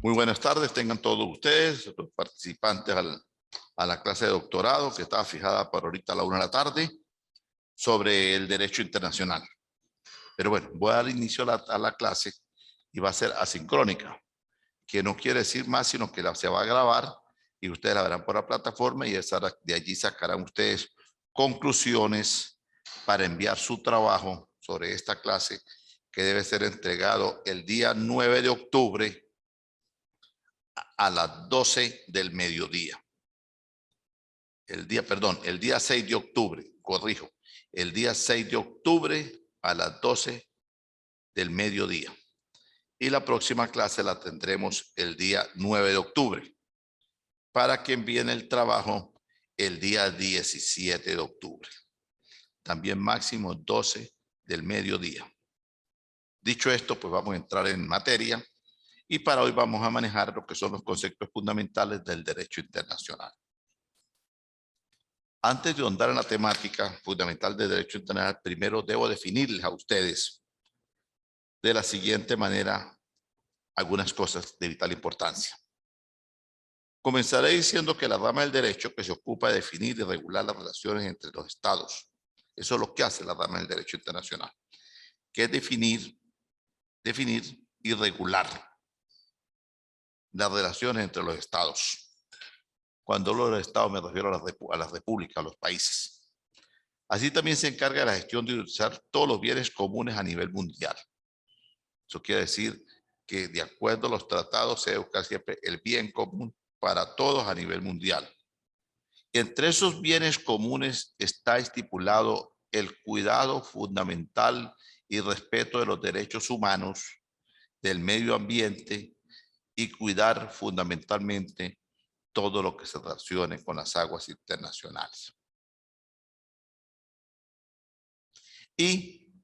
Muy buenas tardes, tengan todos ustedes, los participantes a la clase de doctorado que estaba fijada para ahorita a la 1 de la tarde sobre el derecho internacional. Pero bueno, voy a dar inicio a la clase y va a ser asincrónica, que no quiere decir más, sino que se va a grabar y ustedes la verán por la plataforma y de allí sacarán ustedes conclusiones para enviar su trabajo sobre esta clase que debe ser entregado el día 9 de octubre a las 12 del mediodía. El día 6 de octubre, corrijo, el día 6 de octubre a las 12 del mediodía. Y la próxima clase la tendremos el día 9 de octubre, para que envíen el trabajo el día 17 de octubre. También máximo 12 del mediodía. Dicho esto, pues vamos a entrar en materia. Y para hoy vamos a manejar lo que son los conceptos fundamentales del derecho internacional. Antes de ahondar en la temática fundamental del derecho internacional, primero debo definirles a ustedes de la siguiente manera algunas cosas de vital importancia. Comenzaré diciendo que la rama del derecho que se ocupa de definir y regular las relaciones entre los estados. Eso es lo que hace la rama del derecho internacional, que es definir y regular las relaciones entre los estados. Cuando hablo de los estados me refiero a las repúblicas, a los países. Así también se encarga de la gestión de utilizar todos los bienes comunes a nivel mundial. Eso quiere decir que de acuerdo a los tratados se debe buscar siempre el bien común para todos a nivel mundial. Entre esos bienes comunes está estipulado el cuidado fundamental y respeto de los derechos humanos, del medio ambiente y cuidar fundamentalmente todo lo que se relacione con las aguas internacionales. Y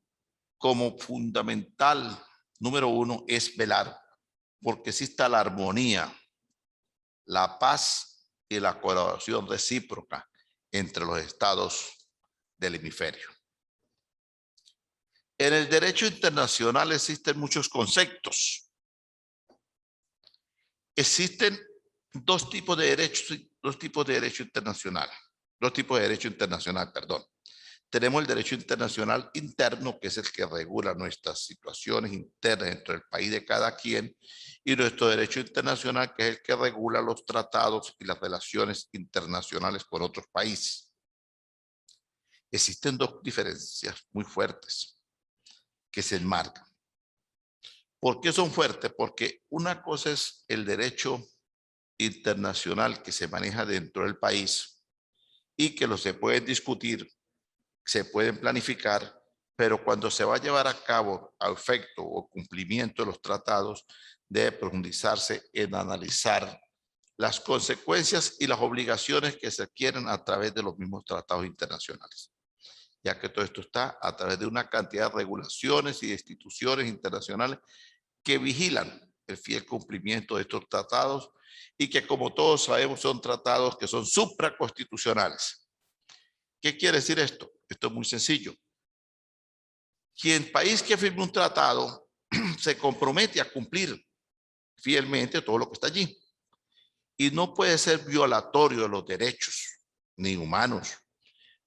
como fundamental número 1 es velar porque exista la armonía, la paz y la colaboración recíproca entre los estados del hemisferio. En el derecho internacional existen muchos conceptos. Existen dos tipos de derecho internacional. Tenemos el derecho internacional interno, que es el que regula nuestras situaciones internas dentro del país de cada quien, y nuestro derecho internacional, que es el que regula los tratados y las relaciones internacionales con otros países. Existen dos diferencias muy fuertes que se enmarcan. ¿Por qué son fuertes? Porque una cosa es el derecho internacional que se maneja dentro del país y que se pueden discutir, se pueden planificar, pero cuando se va a llevar a cabo a efecto o cumplimiento de los tratados, debe profundizarse en analizar las consecuencias y las obligaciones que se adquieren a través de los mismos tratados internacionales, ya que todo esto está a través de una cantidad de regulaciones y de instituciones internacionales que vigilan el fiel cumplimiento de estos tratados y que, como todos sabemos, son tratados que son supraconstitucionales. ¿Qué quiere decir esto? Esto es muy sencillo. Quien país que firme un tratado se compromete a cumplir fielmente todo lo que está allí. Y no puede ser violatorio de los derechos, ni humanos,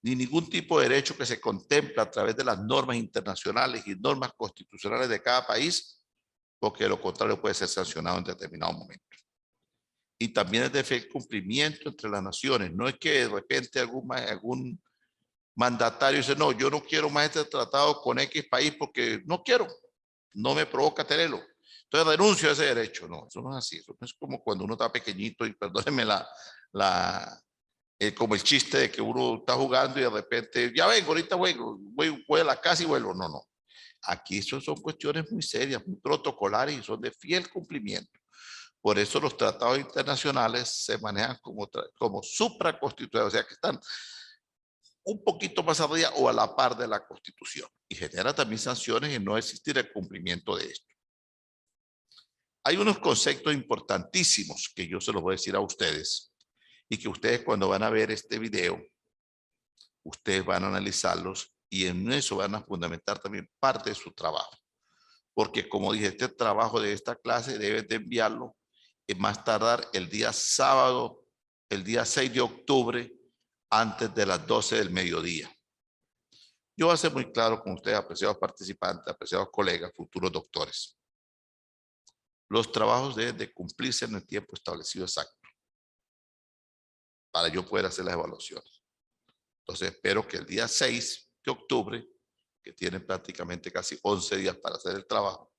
ni ningún tipo de derecho que se contempla a través de las normas internacionales y normas constitucionales de cada país, porque de lo contrario puede ser sancionado en determinado momento. Y también es de fiel cumplimiento entre las naciones. No es que de repente algún mandatario dice, no, yo no quiero más este tratado con X país porque no quiero, no me provoca tenerlo. Entonces renuncio a ese derecho. No, eso no es así. Eso no es como cuando uno está pequeñito y perdónenme como el chiste de que uno está jugando y de repente, ya vengo, ahorita voy a la casa y vuelvo. No, no. Aquí eso son cuestiones muy serias, muy protocolares y son de fiel cumplimiento. Por eso los tratados internacionales se manejan como supraconstitucionales, o sea que están un poquito más arriba o a la par de la Constitución, y genera también sanciones en no existir el cumplimiento de esto. Hay unos conceptos importantísimos que yo se los voy a decir a ustedes y que ustedes, cuando van a ver este video, ustedes van a analizarlos y en eso van a fundamentar también parte de su trabajo. Porque, como dije, este trabajo de esta clase deben de enviarlo más tardar el día sábado, el día 6 de octubre, antes de las 12 del mediodía. Yo voy a ser muy claro con ustedes, apreciados participantes, apreciados colegas, futuros doctores. Los trabajos deben de cumplirse en el tiempo establecido exacto para yo poder hacer las evaluaciones. Entonces espero que el día 6 de octubre, que tienen prácticamente casi 11 días para hacer el trabajo,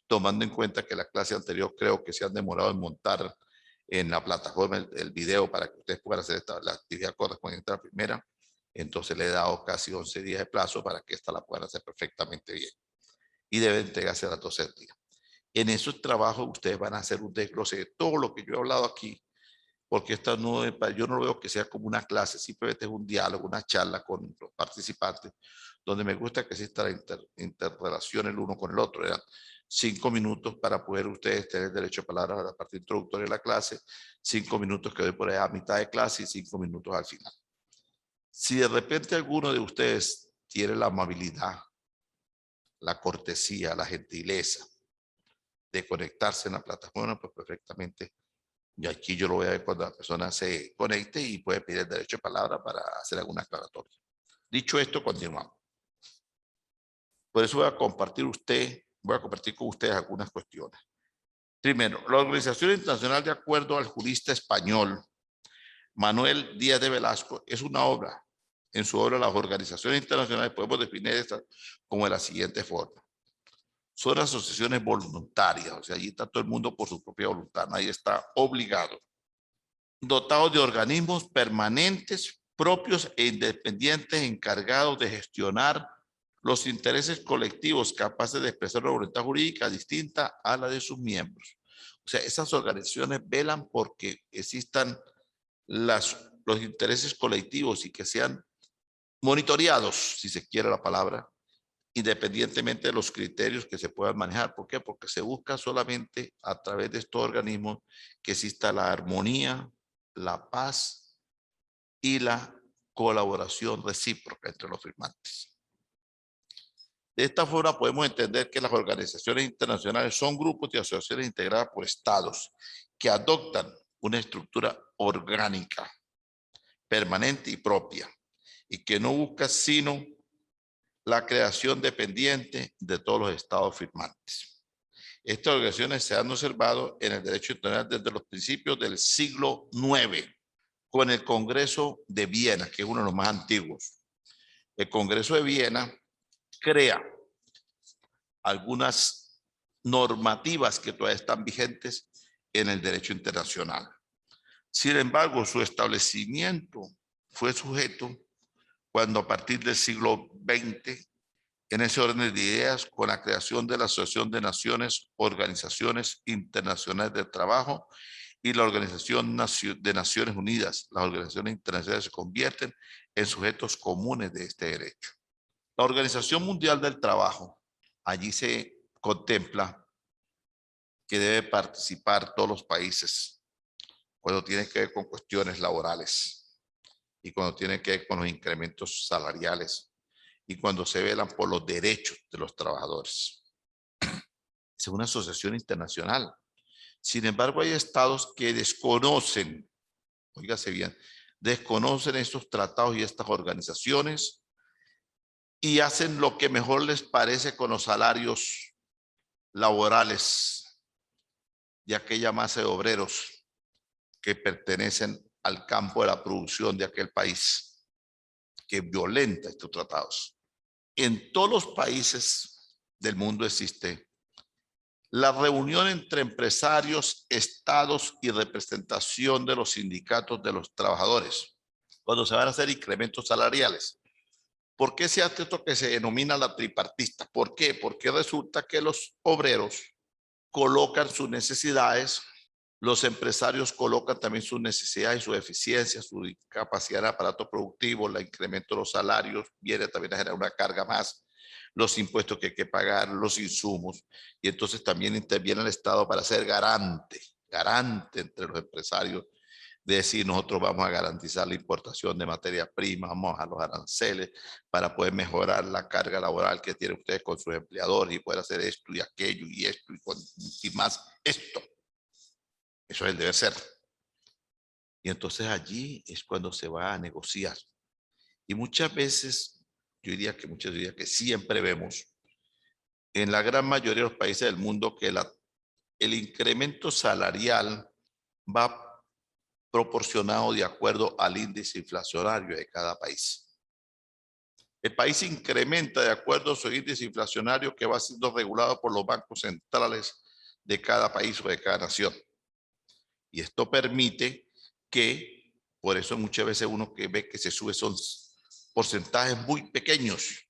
tomando en cuenta que la clase anterior creo que se han demorado en montar en la plataforma el video para que ustedes puedan hacer la actividad correspondiente a la primera, entonces le he dado casi 11 días de plazo para que esta la puedan hacer perfectamente bien. Y debe entregarse a las 12 días. En esos trabajos ustedes van a hacer un desglose de todo lo que yo he hablado aquí, porque esta no, yo no lo veo que sea como una clase, simplemente es un diálogo, una charla con los participantes, donde me gusta que exista la interrelación el uno con el otro. Eran 5 minutos para poder ustedes tener derecho a palabra a la parte introductoria de la clase, 5 minutos que doy por ahí a mitad de clase y 5 minutos al final. Si de repente alguno de ustedes tiene la amabilidad, la cortesía, la gentileza de conectarse en la plataforma, pues perfectamente. Y aquí yo lo voy a ver cuando la persona se conecte y puede pedir el derecho de palabra para hacer alguna aclaratoria. Dicho esto, continuamos. Por eso voy a compartir con ustedes algunas cuestiones. Primero, la Organización Internacional, de acuerdo al jurista español Manuel Díaz de Velasco, es una obra. En su obra, las organizaciones internacionales podemos definir esta como de la siguiente forma. Son asociaciones voluntarias, o sea, allí está todo el mundo por su propia voluntad, nadie está obligado. Dotados de organismos permanentes, propios e independientes, encargados de gestionar los intereses colectivos, capaces de expresar una voluntad jurídica distinta a la de sus miembros. O sea, esas organizaciones velan porque existan los intereses colectivos y que sean monitoreados, si se quiere la palabra, independientemente de los criterios que se puedan manejar. ¿Por qué? Porque se busca solamente a través de estos organismos que exista la armonía, la paz y la colaboración recíproca entre los firmantes. De esta forma podemos entender que las organizaciones internacionales son grupos de asociaciones integradas por estados que adoptan una estructura orgánica, permanente y propia, y que no busca sino la creación dependiente de todos los estados firmantes. Estas organizaciones se han observado en el derecho internacional desde los principios del siglo IX, con el Congreso de Viena, que es uno de los más antiguos. El Congreso de Viena crea algunas normativas que todavía están vigentes en el derecho internacional. Sin embargo, su establecimiento fue sujeto cuando a partir del siglo XX, en ese orden de ideas, con la creación de la Asociación de Naciones, Organizaciones Internacionales del Trabajo y la Organización de Naciones Unidas, las organizaciones internacionales se convierten en sujetos comunes de este derecho. La Organización Mundial del Trabajo, allí se contempla que debe participar todos los países cuando tiene que ver con cuestiones laborales y cuando tiene que ver con los incrementos salariales y cuando se velan por los derechos de los trabajadores. Es una asociación internacional. Sin embargo, hay estados que desconocen, óigase bien, desconocen estos tratados y estas organizaciones y hacen lo que mejor les parece con los salarios laborales de aquella masa de obreros que pertenecen al campo de la producción de aquel país, que violenta estos tratados. En todos los países del mundo existe la reunión entre empresarios, estados y representación de los sindicatos de los trabajadores, cuando se van a hacer incrementos salariales. ¿Por qué se hace esto que se denomina la tripartista? ¿Por qué? Porque resulta que los obreros colocan sus necesidades, los empresarios colocan también sus necesidades, su eficiencia, su capacidad de aparato productivo, el incremento de los salarios, viene también a generar una carga más, los impuestos que hay que pagar, los insumos, y entonces también interviene el Estado para ser garante entre los empresarios, de decir nosotros vamos a garantizar la importación de materia prima, vamos a bajar los aranceles para poder mejorar la carga laboral que tienen ustedes con sus empleadores y poder hacer esto y aquello y esto y más esto. Eso es el deber ser. Y entonces allí es cuando se va a negociar. Y muchas veces, yo diría que siempre vemos en la gran mayoría de los países del mundo que el incremento salarial va proporcionado de acuerdo al índice inflacionario de cada país. El país incrementa de acuerdo a su índice inflacionario que va siendo regulado por los bancos centrales de cada país o de cada nación. Y esto permite que, por eso muchas veces uno que ve que se sube son porcentajes muy pequeños.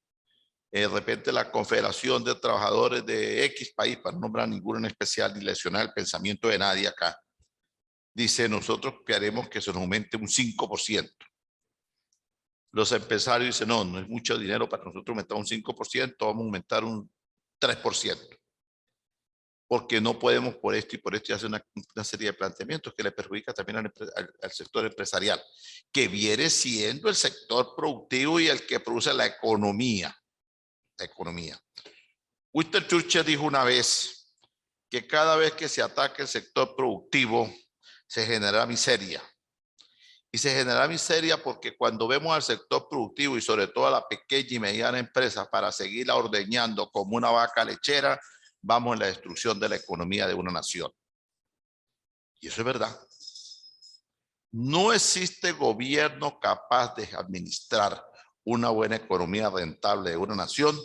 De repente la Confederación de Trabajadores de X país, para no nombrar ninguno en especial ni lesionar el pensamiento de nadie acá, dice nosotros queremos que se nos aumente un 5%. Los empresarios dicen no, no es mucho dinero para nosotros aumentar un 5%, vamos a aumentar un 3%. Porque no podemos por esto y por esto, y hacer una serie de planteamientos que le perjudica también al sector empresarial, que viene siendo el sector productivo y el que produce la economía. La economía. Winston Churchill dijo una vez que cada vez que se ataca el sector productivo se genera miseria. Y se genera miseria porque cuando vemos al sector productivo y sobre todo a la pequeña y mediana empresa para seguirla ordeñando como una vaca lechera, vamos en la destrucción de la economía de una nación. Y eso es verdad. No existe gobierno capaz de administrar una buena economía rentable de una nación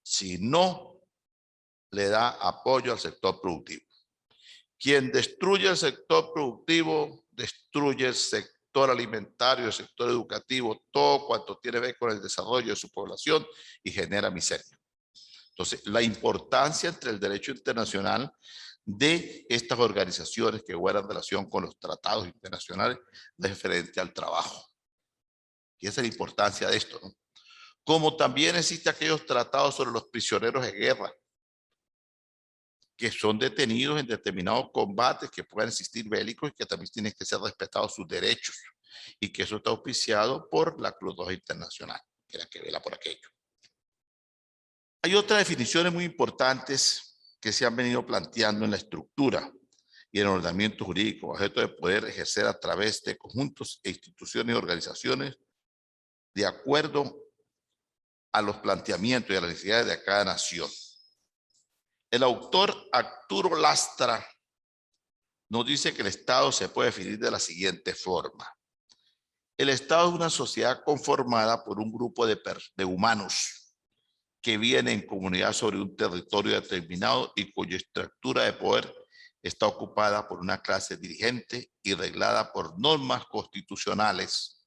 si no le da apoyo al sector productivo. Quien destruye el sector productivo, destruye el sector alimentario, el sector educativo, todo cuanto tiene que ver con el desarrollo de su población y genera miseria. Entonces, la importancia entre el derecho internacional de estas organizaciones que guardan relación con los tratados internacionales referente al trabajo. Y esa es la importancia de esto, ¿no? Como también existen aquellos tratados sobre los prisioneros de guerra, que son detenidos en determinados combates que puedan existir bélicos y que también tienen que ser respetados sus derechos. Y que eso está auspiciado por la Cruz Roja Internacional, que es la que vela por aquello. Hay otras definiciones muy importantes que se han venido planteando en la estructura y en el ordenamiento jurídico, objeto de poder ejercer a través de conjuntos e instituciones y organizaciones de acuerdo a los planteamientos y a las necesidades de cada nación. El autor Arturo Lastra nos dice que el Estado se puede definir de la siguiente forma. El Estado es una sociedad conformada por un grupo de humanos que viven en comunidad sobre un territorio determinado y cuya estructura de poder está ocupada por una clase dirigente y reglada por normas constitucionales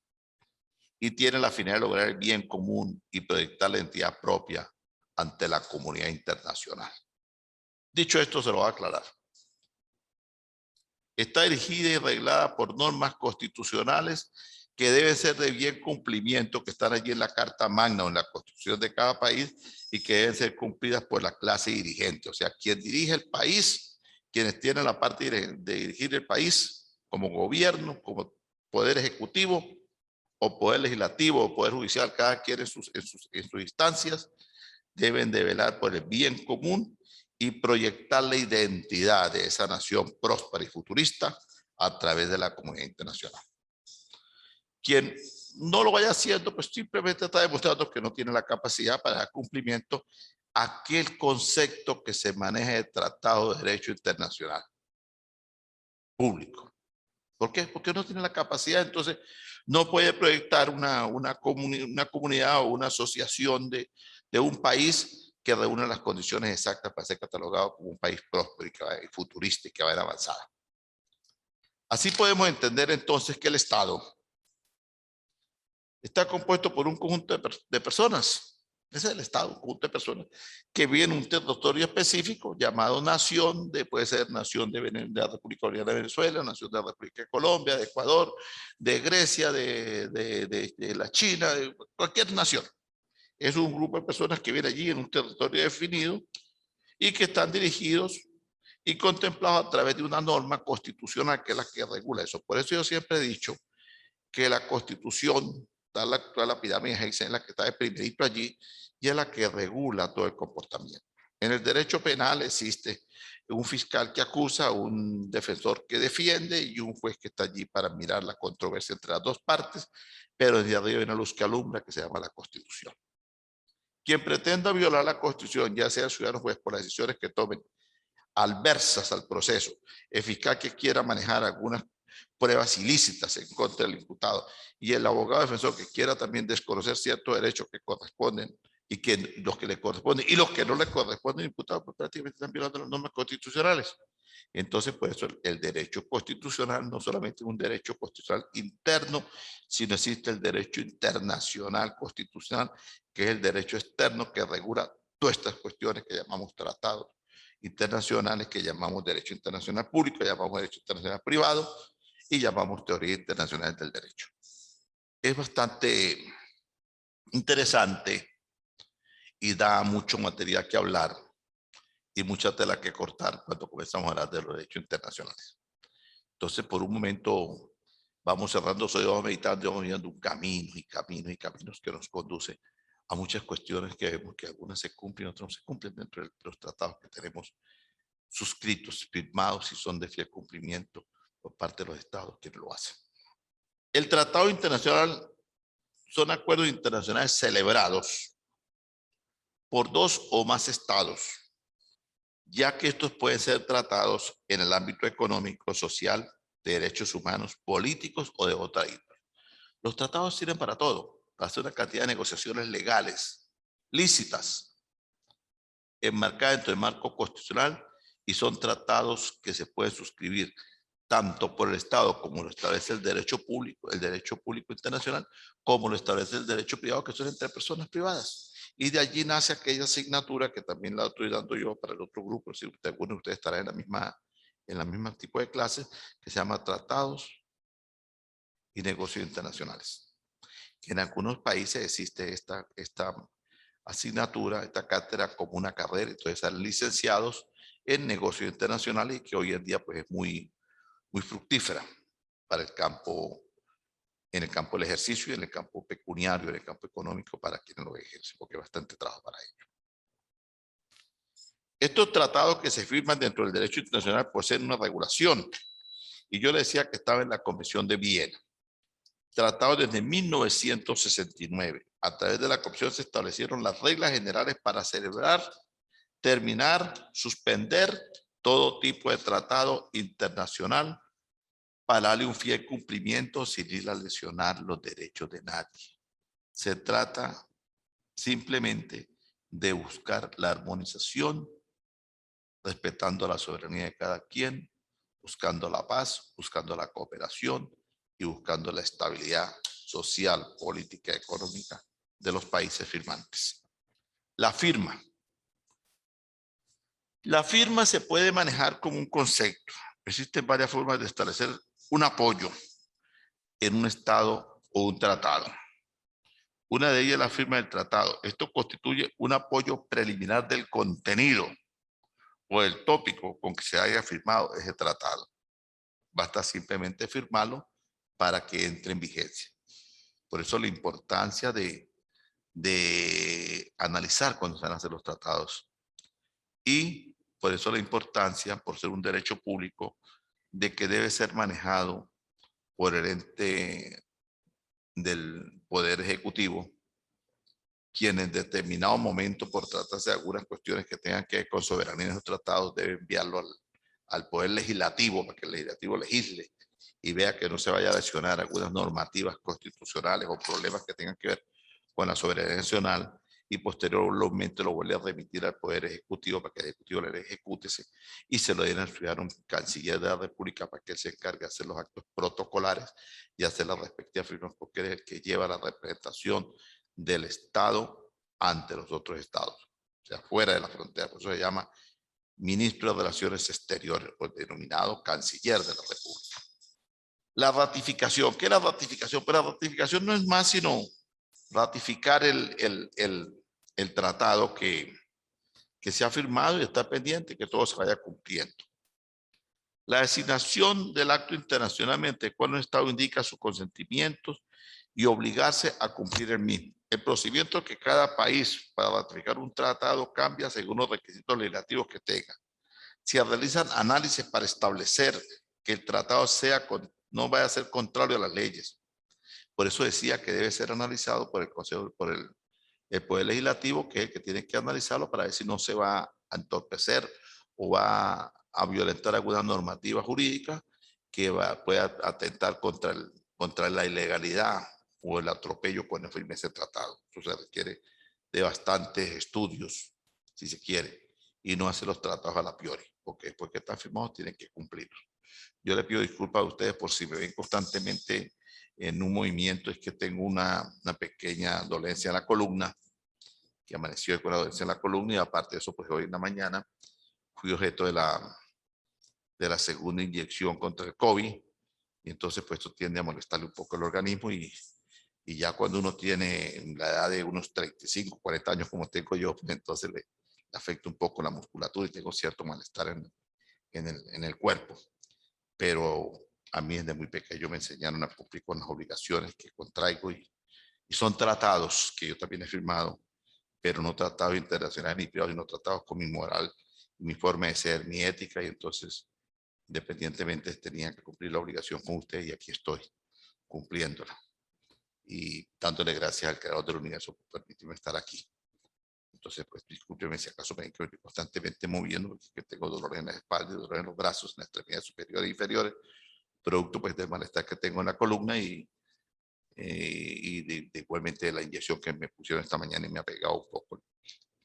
y tiene la finalidad de lograr el bien común y proyectar la identidad propia ante la comunidad internacional. Dicho esto, se lo voy a aclarar. Está dirigida y reglada por normas constitucionales que deben ser de bien cumplimiento, que están allí en la Carta Magna o en la Constitución de cada país y que deben ser cumplidas por la clase dirigente. O sea, quien dirige el país, quienes tienen la parte de dirigir el país como gobierno, como poder ejecutivo o poder legislativo o poder judicial, cada quien en sus instancias, deben de velar por el bien común y proyectar la identidad de esa nación próspera y futurista a través de la comunidad internacional. Quien no lo vaya haciendo, pues simplemente está demostrando que no tiene la capacidad para dar cumplimiento a aquel concepto que se maneja de Tratado de Derecho Internacional público. ¿Por qué? Porque no tiene la capacidad, entonces no puede proyectar una comunidad o una asociación de un país que reúne las condiciones exactas para ser catalogado como un país próspero y futurista y que va a ir avanzada. Así podemos entender entonces que el Estado está compuesto por un conjunto de personas. Ese es el Estado, un conjunto de personas que viven en un territorio específico llamado nación, puede ser nación de la República Bolivariana de Venezuela, nación de la República de Colombia, de Ecuador, de Grecia, de la China, de cualquier nación. Es un grupo de personas que viven allí en un territorio definido y que están dirigidos y contemplados a través de una norma constitucional que es la que regula eso. Por eso yo siempre he dicho que la Constitución, toda la pirámide es la que está de primerito allí y es la que regula todo el comportamiento. En el derecho penal existe un fiscal que acusa, un defensor que defiende y un juez que está allí para mirar la controversia entre las dos partes, pero desde arriba hay una luz que alumbra que se llama la Constitución. Quien pretenda violar la Constitución, ya sea ciudadano o juez, por las decisiones que tomen adversas al proceso, el fiscal que quiera manejar algunas pruebas ilícitas en contra del imputado y el abogado defensor que quiera también desconocer ciertos derechos que corresponden y que los que le corresponden y los que no le corresponden al imputado, pues prácticamente están violando las normas constitucionales. Entonces, por eso el derecho constitucional no solamente es un derecho constitucional interno, sino existe el derecho internacional constitucional, que es el derecho externo que regula todas estas cuestiones que llamamos tratados internacionales, que llamamos derecho internacional público, llamamos derecho internacional privado y llamamos teoría internacional del derecho. Es bastante interesante y da mucho material que hablar y mucha tela que cortar cuando comenzamos a hablar de los derechos internacionales. Entonces, por un momento, vamos cerrando, vamos meditando, vamos viendo un camino y caminos y caminos que nos conduce a muchas cuestiones que vemos que algunas se cumplen, otras no se cumplen dentro de los tratados que tenemos suscritos, firmados y son de fiel cumplimiento por parte de los estados que lo hacen. El tratado internacional son acuerdos internacionales celebrados por dos o más estados, ya que estos pueden ser tratados en el ámbito económico, social, de derechos humanos, políticos o de otra índole. Los tratados sirven para todo, para hacer una cantidad de negociaciones legales, lícitas, enmarcadas dentro del marco constitucional y son tratados que se pueden suscribir tanto por el Estado como lo establece el derecho público internacional, como lo establece el derecho privado, que son entre personas privadas. Y de allí nace aquella asignatura que también la estoy dando yo para el otro grupo, si alguno de ustedes estará en la misma tipo de clases, que se llama Tratados y Negocios Internacionales. En algunos países existe esta asignatura, esta cátedra como una carrera, entonces están licenciados en negocios internacionales y que hoy en día pues es muy fructífera para el campo, en el campo del ejercicio y en el campo pecuniario, en el campo económico para quienes lo ejercen, porque hay bastante trabajo para ello. Estos tratados que se firman dentro del derecho internacional poseen una regulación, y yo le decía que estaba en la Convención de Viena, tratado desde 1969. A través de la Convención se establecieron las reglas generales para celebrar, terminar, suspender todo tipo de tratado internacional para darle un fiel cumplimiento sin ir a lesionar los derechos de nadie. Se trata simplemente de buscar la armonización, respetando la soberanía de cada quien, buscando la paz, buscando la cooperación y buscando la estabilidad social, política y económica de los países firmantes. La firma. La firma se puede manejar como un concepto. Existen varias formas de establecer un apoyo en un estado o un tratado. Una de ellas es la firma del tratado. Esto constituye un apoyo preliminar del contenido o del tópico con que se haya firmado ese tratado. Basta simplemente firmarlo para que entre en vigencia. Por eso la importancia de analizar cuando se van a hacer los tratados. Y por eso la importancia, por ser un derecho público, de que debe ser manejado por el ente del Poder Ejecutivo, quien en determinado momento, por tratarse de algunas cuestiones que tengan que ver con soberanía de los tratados, debe enviarlo al Poder Legislativo para que el Legislativo legisle y vea que no se vaya a lesionar algunas normativas constitucionales o problemas que tengan que ver con la soberanía nacional, y posteriormente lo vuelve a remitir al Poder Ejecutivo para que el Ejecutivo le ejecute y se lo den a estudiar a un canciller de la República para que él se encargue de hacer los actos protocolares y hacer la respectiva firma, porque es el que lleva la representación del Estado ante los otros estados, o sea, fuera de la frontera. Por eso se llama Ministro de Relaciones Exteriores, o denominado Canciller de la República. La ratificación. ¿Qué es la ratificación? Pues la ratificación no es más sino ratificar el tratado que se ha firmado y está pendiente, que todo se vaya cumpliendo. La designación del acto internacionalmente cuando un Estado indica sus consentimientos y obligarse a cumplir el mismo. El procedimiento que cada país para ratificar un tratado cambia según los requisitos legislativos que tenga. se realizan análisis para establecer que el tratado no vaya a ser contrario a las leyes. Por eso decía que debe ser analizado por el Consejo, por el Poder Legislativo, que es el que tiene que analizarlo para ver si no se va a entorpecer o va a violentar alguna normativa jurídica que pueda atentar contra la ilegalidad o el atropello cuando firme ese tratado. Eso se requiere de bastantes estudios, si se quiere, y no hacer los tratados a la priori, porque después que están firmados tienen que cumplirlos. Yo le pido disculpas a ustedes por si me ven constantemente en un movimiento, es que tengo una pequeña dolencia en la columna, que amaneció con la dolencia en la columna, y aparte de eso, pues hoy en la mañana fui objeto de la segunda inyección contra el COVID, y entonces pues esto tiende a molestarle un poco el organismo, y ya cuando uno tiene la edad de unos 35, 40 años como tengo yo, pues entonces le afecta un poco la musculatura y tengo cierto malestar en el cuerpo. Pero a mí desde muy pequeño me enseñaron a cumplir con las obligaciones que contraigo, y son tratados que yo también he firmado, pero no tratados internacionales ni privados, sino tratados con mi moral, mi forma de ser, mi ética, y entonces independientemente tenía que cumplir la obligación con ustedes, y aquí estoy cumpliéndola y dándole gracias al creador del universo por permitirme estar aquí. Entonces, pues discúlpeme si acaso me encuentro constantemente moviendo, porque tengo dolores en la espalda, dolores en los brazos, en la extremidad superior e inferiores, producto pues del malestar que tengo en la columna, y igualmente la inyección que me pusieron esta mañana, y me ha pegado un poco el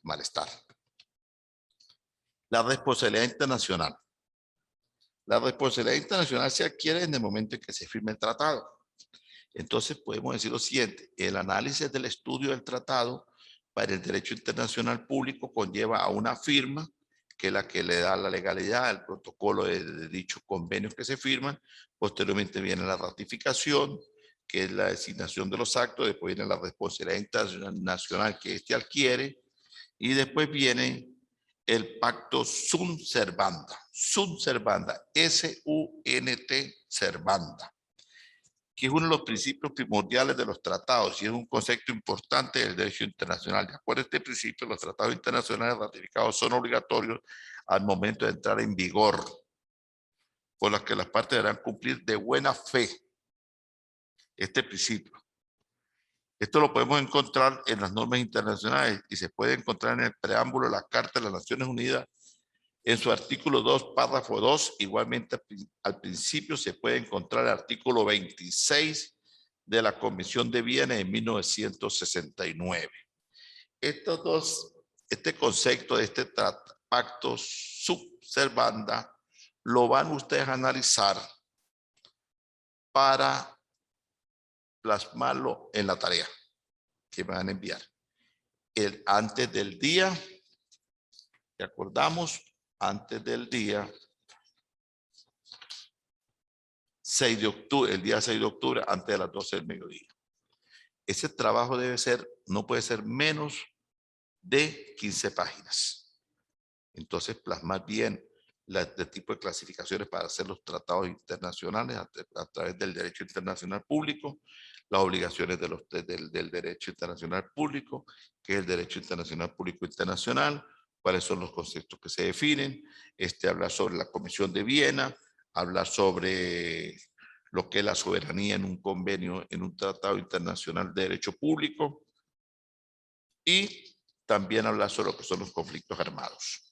malestar. La responsabilidad internacional. La responsabilidad internacional se adquiere en el momento en que se firme el tratado. Entonces podemos decir lo siguiente: el análisis del estudio del tratado para el derecho internacional público conlleva a una firma, que es la que le da la legalidad al protocolo de dichos convenios que se firman. Posteriormente viene la ratificación, que es la designación de los actos. Después viene la responsabilidad internacional que éste adquiere, y después viene el pacto sunt servanda, S-U-N-T servanda, que es uno de los principios primordiales de los tratados y es un concepto importante del derecho internacional. De acuerdo a este principio, los tratados internacionales ratificados son obligatorios al momento de entrar en vigor, por los que las partes deberán cumplir de buena fe este principio. Esto lo podemos encontrar en las normas internacionales y se puede encontrar en el preámbulo de la Carta de las Naciones Unidas, en su artículo 2, párrafo 2. Igualmente al principio se puede encontrar el artículo 26 de la Convención de Viena de 1969. Este concepto de este pacto sunt servanda lo van ustedes a analizar para plasmarlo en la tarea que me van a enviar. Antes del día, ¿te acordamos? Antes del día 6 de octubre, el día 6 de octubre, antes de las 12 del mediodía. Ese trabajo no puede ser menos de 15 páginas. Entonces, plasmar bien el tipo de clasificaciones para hacer los tratados internacionales a través del derecho internacional público, las obligaciones del derecho internacional público, que es el derecho internacional público internacional, cuáles son los conceptos que se definen, habla sobre la Convención de Viena, habla sobre lo que es la soberanía en un convenio, en un tratado internacional de derecho público, y también habla sobre lo que son los conflictos armados.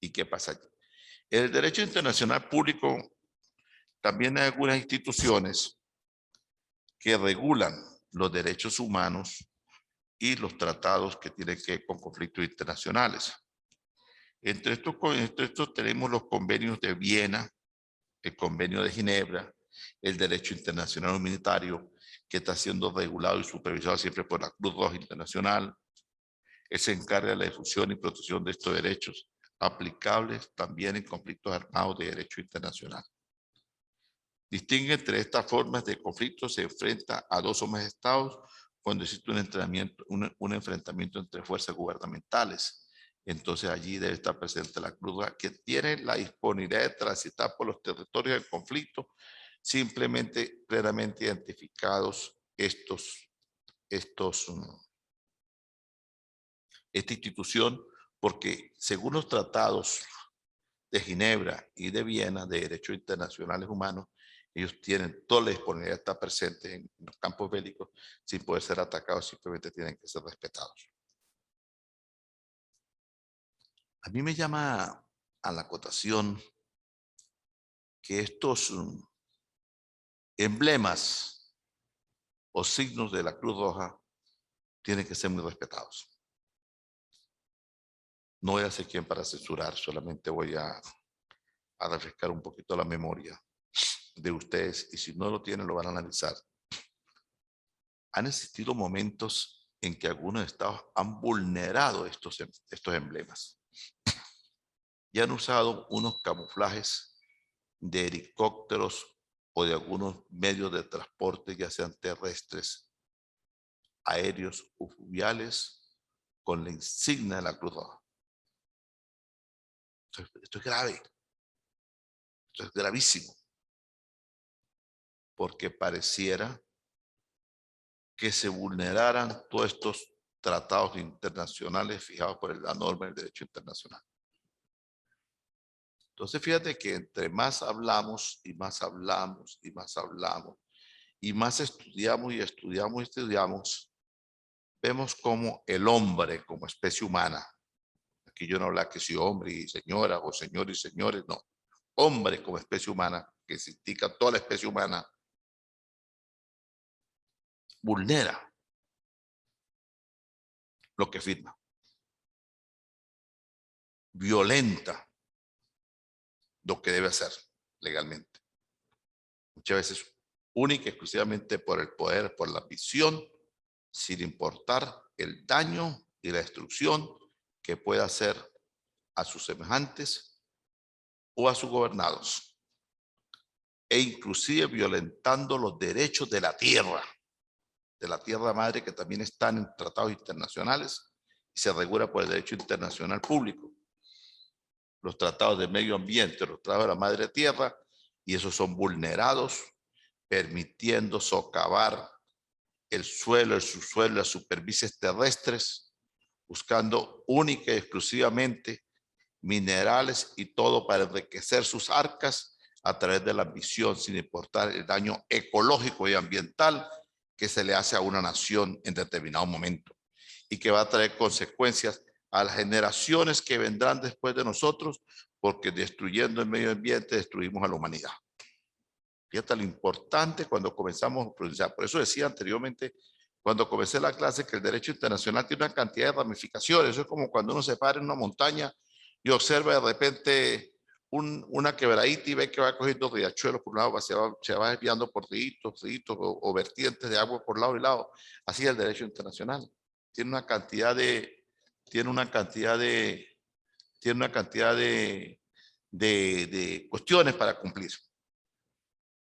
¿Y qué pasa allí? En el derecho internacional público también hay algunas instituciones que regulan los derechos humanos y los tratados que tienen que ver con conflictos internacionales. Entre estos tenemos los convenios de Viena, el convenio de Ginebra, el derecho internacional humanitario, que está siendo regulado y supervisado siempre por la Cruz Roja Internacional. Él se encarga de la difusión y protección de estos derechos, aplicables también en conflictos armados de derecho internacional. Distingue entre estas formas de conflicto: se enfrenta a dos o más estados cuando existe un enfrentamiento entre fuerzas gubernamentales. Entonces allí debe estar presente la Cruz Roja, que tiene la disponibilidad de transitar por los territorios del conflicto, simplemente plenamente identificados esta institución, porque según los tratados de Ginebra y de Viena de Derechos Internacionales Humanos, ellos tienen toda la disponibilidad de estar presentes en los campos bélicos sin poder ser atacados, simplemente tienen que ser respetados. A mí me llama a la acotación que estos emblemas o signos de la Cruz Roja tienen que ser muy respetados. No voy a ser quien para censurar, solamente voy a refrescar un poquito la memoria de ustedes, y si no lo tienen lo van a analizar. Han existido momentos en que algunos estados han vulnerado estos emblemas y han usado unos camuflajes de helicópteros o de algunos medios de transporte, ya sean terrestres, aéreos o fluviales, con la insignia de la Cruz Roja. Esto es grave, esto es gravísimo, porque pareciera que se vulneraran todos estos tratados internacionales fijados por la norma del derecho internacional. Entonces fíjate que entre más hablamos y más hablamos y más hablamos y más estudiamos y estudiamos y estudiamos, vemos como el hombre como especie humana, aquí yo no hablo que soy hombre y señora o señor y señores, no, hombre como especie humana, que significa toda la especie humana, vulnera lo que firma, violenta lo que debe hacer legalmente. Muchas veces única y exclusivamente por el poder, por la ambición, sin importar el daño y la destrucción que pueda hacer a sus semejantes o a sus gobernados, e inclusive violentando los derechos de la tierra madre, que también están en tratados internacionales y se regula por el derecho internacional público. Los tratados de medio ambiente, los tratados de la madre tierra, y esos son vulnerados, permitiendo socavar el suelo, el subsuelo, las superficies terrestres, buscando única y exclusivamente minerales y todo para enriquecer sus arcas a través de la ambición, sin importar el daño ecológico y ambiental que se le hace a una nación en determinado momento, y que va a traer consecuencias a las generaciones que vendrán después de nosotros, porque destruyendo el medio ambiente destruimos a la humanidad. Fíjate lo importante cuando comenzamos a pronunciar. Por eso decía anteriormente, cuando comencé la clase, que el derecho internacional tiene una cantidad de ramificaciones. Eso es como cuando uno se para en una montaña y observa de repente una quebradita y ve que va cogiendo riachuelos por un lado, se va desviando por ríos o vertientes de agua por lado y lado. Así es el derecho internacional. Tiene una cantidad de cuestiones para cumplir.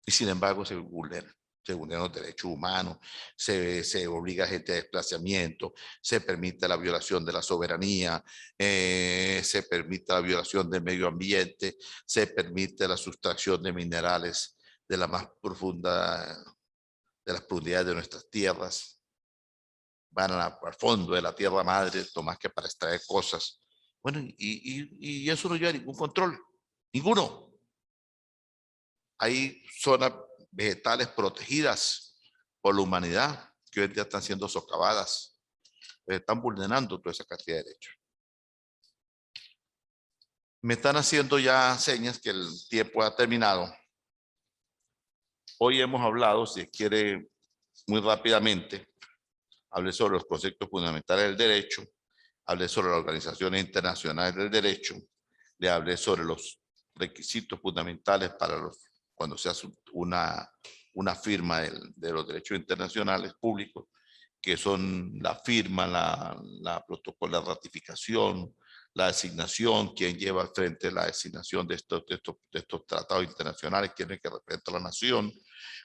Y sin embargo se vulneran los derechos humanos, se obliga a gente a desplazamiento, se permite la violación de la soberanía, se permite la violación del medio ambiente, se permite la sustracción de minerales de la más profunda, de las profundidades de nuestras tierras, van al fondo de la tierra madre, más que para extraer cosas. Bueno, y eso no lleva ningún control, ninguno. Hay zonas vegetales protegidas por la humanidad que hoy en día están siendo socavadas, están vulnerando toda esa cantidad de derechos. Me están haciendo ya señas que el tiempo ha terminado. Hoy hemos hablado, si quiere muy rápidamente, hablé sobre los conceptos fundamentales del derecho, hablé sobre las organizaciones internacionales del derecho, le hablé sobre los requisitos fundamentales para cuando se hace una firma de los derechos internacionales públicos, que son la firma, la protocolo, la ratificación, la designación, quien lleva al frente la designación de estos tratados internacionales, quién es que representa a la nación,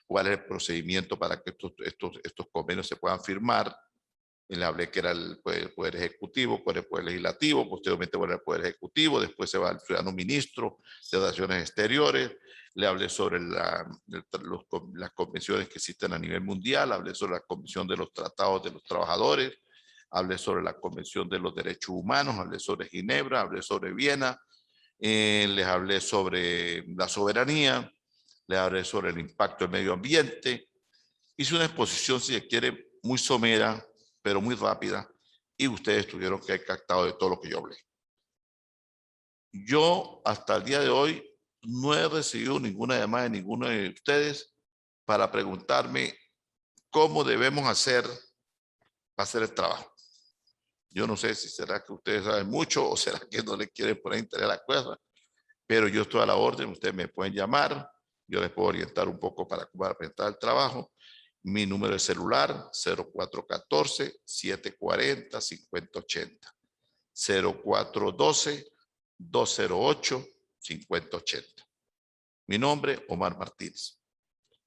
cuál es el procedimiento para que estos convenios se puedan firmar. Le hablé que era el poder ejecutivo, cuál es el poder legislativo, posteriormente va el poder ejecutivo, después se va al ciudadano ministro de Relaciones Exteriores. Le hablé sobre las convenciones que existen a nivel mundial, hablé sobre la convención de los tratados de los trabajadores, hablé sobre la convención de los derechos humanos, hablé sobre Ginebra, hablé sobre Viena, Les hablé sobre la soberanía, les hablé sobre el impacto del medio ambiente. Hice una exposición, si se quiere, muy somera, pero muy rápida, y ustedes tuvieron que haber captado de todo lo que yo hablé. Yo hasta el día de hoy no he recibido ninguna llamada de ninguno de ustedes para preguntarme cómo debemos hacer para hacer el trabajo. Yo no sé si será que ustedes saben mucho o será que no le quieren poner interés a la cosa, pero yo estoy a la orden, ustedes me pueden llamar, yo les puedo orientar un poco para presentar el trabajo. Mi número de celular, 0414-740-5080. 0412-208-5080. Mi nombre, Omar Martínez.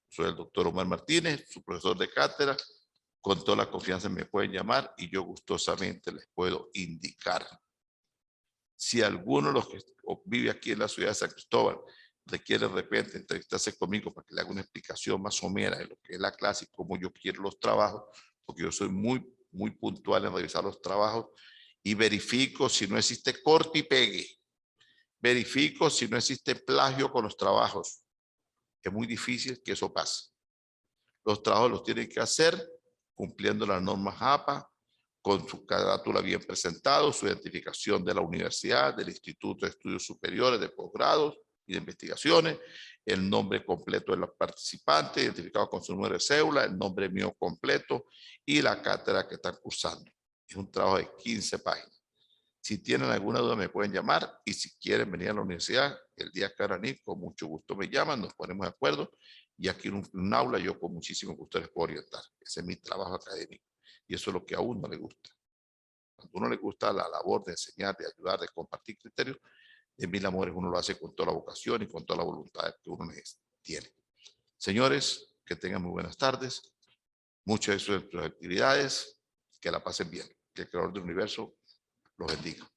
Soy el doctor Omar Martínez, su profesor de cátedra. Con toda la confianza me pueden llamar y yo gustosamente les puedo indicar. Si alguno de los que vive aquí en la ciudad de San Cristóbal requiere de repente entrevistarse conmigo para que le haga una explicación más somera de lo que es la clase y cómo yo quiero los trabajos, porque yo soy muy puntual en revisar los trabajos y verifico si no existe corte y pegue. Verifico si no existe plagio con los trabajos. Es muy difícil que eso pase. Los trabajos los tienen que hacer cumpliendo las normas APA, con su carátula bien presentado, su identificación de la universidad, del Instituto de Estudios Superiores, de posgrados y de investigaciones, el nombre completo de los participantes, identificado con su número de cédula, el nombre mío completo y la cátedra que están cursando. Es un trabajo de 15 páginas. Si tienen alguna duda me pueden llamar y si quieren venir a la universidad el día que hagan ir, con mucho gusto me llaman, nos ponemos de acuerdo y aquí en un aula yo con muchísimo gusto les puedo orientar. Ese es mi trabajo académico y eso es lo que a uno le gusta. Cuando a uno le gusta la labor de enseñar, de ayudar, de compartir criterios, de mil amores uno lo hace con toda la vocación y con toda la voluntad que uno tiene. Señores, que tengan muy buenas tardes, muchas de sus actividades, que la pasen bien, que el creador del universo los bendiga.